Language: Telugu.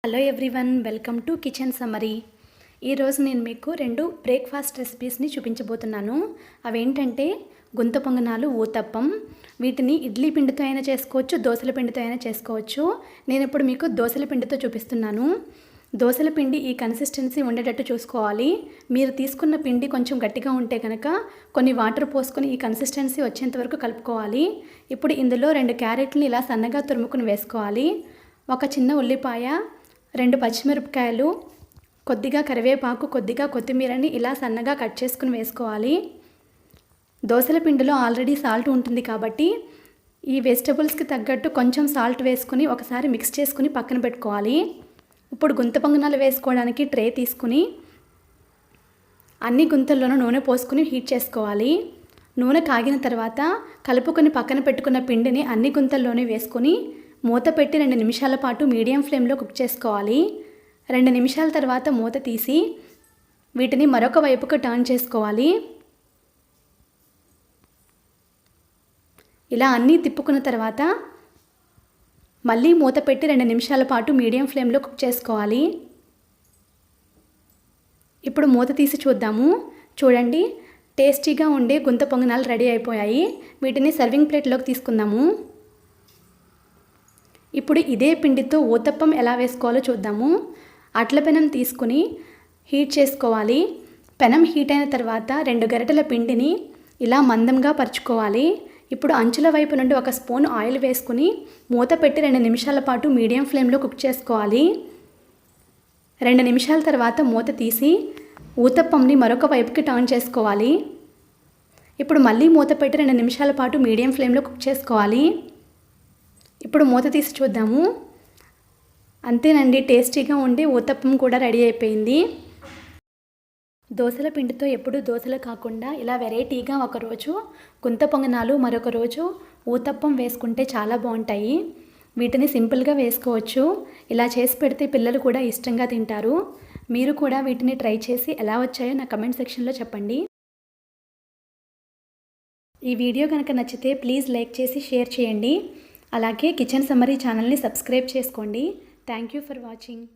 Hello everyone, welcome to kitchen summary. ఈరోజు నేను మీకు 2 బ్రేక్ఫాస్ట్ రెసిపీస్ని చూపించబోతున్నాను. అవేంటంటే గుంత పొంగనాలు, ఊతప్పం. వీటిని ఇడ్లీ పిండితో అయినా చేసుకోవచ్చు, దోసల పిండితో అయినా చేసుకోవచ్చు. నేను ఇప్పుడు మీకు దోసల పిండితో చూపిస్తున్నాను. దోసల పిండి ఈ కన్సిస్టెన్సీ ఉండేటట్టు చూసుకోవాలి. మీరు తీసుకున్న పిండి కొంచెం గట్టిగా ఉంటే కనుక కొన్ని వాటర్ పోసుకొని ఈ కన్సిస్టెన్సీ వచ్చేంత వరకు కలుపుకోవాలి. ఇప్పుడు ఇందులో 2 క్యారెట్ని ఇలా సన్నగా తురుముకుని వేసుకోవాలి. ఒక చిన్న ఉల్లిపాయ, 2 పచ్చిమిరపకాయలు, కొద్దిగా కరివేపాకు, కొద్దిగా కొత్తిమీరని ఇలా సన్నగా కట్ చేసుకుని వేసుకోవాలి. దోసల పిండిలో ఆల్రెడీ సాల్ట్ ఉంటుంది కాబట్టి ఈ వెజిటబుల్స్కి తగ్గట్టు కొంచెం సాల్ట్ వేసుకుని ఒకసారి మిక్స్ చేసుకుని పక్కన పెట్టుకోవాలి. ఇప్పుడు గుంత పొంగనాలు వేసుకోవడానికి ట్రే తీసుకుని అన్ని గుంతల్లోనూ నూనె పోసుకుని హీట్ చేసుకోవాలి. నూనె కాగిన తర్వాత కలుపుకొని పక్కన పెట్టుకున్న పిండిని అన్ని గుంతల్లోనే వేసుకొని మూత పెట్టి 2 నిమిషాల పాటు మీడియం ఫ్లేమ్లో కుక్ చేసుకోవాలి. 2 నిమిషాల తర్వాత మూత తీసి వీటిని మరొక వైపుకు టర్న్ చేసుకోవాలి. ఇలా అన్నీ తిప్పుకున్న తర్వాత మళ్ళీ మూత పెట్టి 2 నిమిషాల పాటు మీడియం ఫ్లేమ్లో కుక్ చేసుకోవాలి. ఇప్పుడు మూత తీసి చూద్దాము. చూడండి, టేస్టీగా ఉండే గుంత పొంగనాలు రెడీ అయిపోయాయి. వీటిని సర్వింగ్ ప్లేట్లోకి తీసుకుందాము. ఇప్పుడు ఇదే పిండితో ఊతప్పం ఎలా వేసుకోవాలో చూద్దాము. అట్ల పెనం తీసుకుని హీట్ చేసుకోవాలి. పెనం హీట్ అయిన తర్వాత 2 గరిటెల పిండిని ఇలా మందంగా పరుచుకోవాలి. ఇప్పుడు అంచుల వైపు నుండి 1 స్పూన్ ఆయిల్ వేసుకుని మూత పెట్టి 2 నిమిషాల పాటు మీడియం ఫ్లేమ్లో కుక్ చేసుకోవాలి. 2 నిమిషాల తర్వాత మూత తీసి ఊతప్పంని మరొక వైపుకి టర్న్ చేసుకోవాలి. ఇప్పుడు మళ్ళీ మూత పెట్టి 2 నిమిషాల పాటు మీడియం ఫ్లేమ్లో కుక్ చేసుకోవాలి. ఇప్పుడు మూత తీసి చూద్దాము. అంతేనండి, టేస్టీగా ఉండి ఊతప్పం కూడా రెడీ అయిపోయింది. దోసల పిండితో ఎప్పుడు దోసలు కాకుండా ఇలా వెరైటీగా ఒకరోజు గుంత పొంగనాలు, మరొక రోజు ఊతప్పం వేసుకుంటే చాలా బాగుంటాయి. వీటిని సింపుల్గా వేసుకోవచ్చు. ఇలా చేసి పెడితే పిల్లలు కూడా ఇష్టంగా తింటారు. మీరు కూడా వీటిని ట్రై చేసి ఎలా వచ్చాయో నా కమెంట్ సెక్షన్లో చెప్పండి. ఈ వీడియో కనుక నచ్చితే ప్లీజ్ లైక్ చేసి షేర్ చేయండి. అలాగే కిచెన్ సమ్మరీ ఛానల్ని సబ్స్క్రైబ్ చేసుకోండి. Thank you for watching.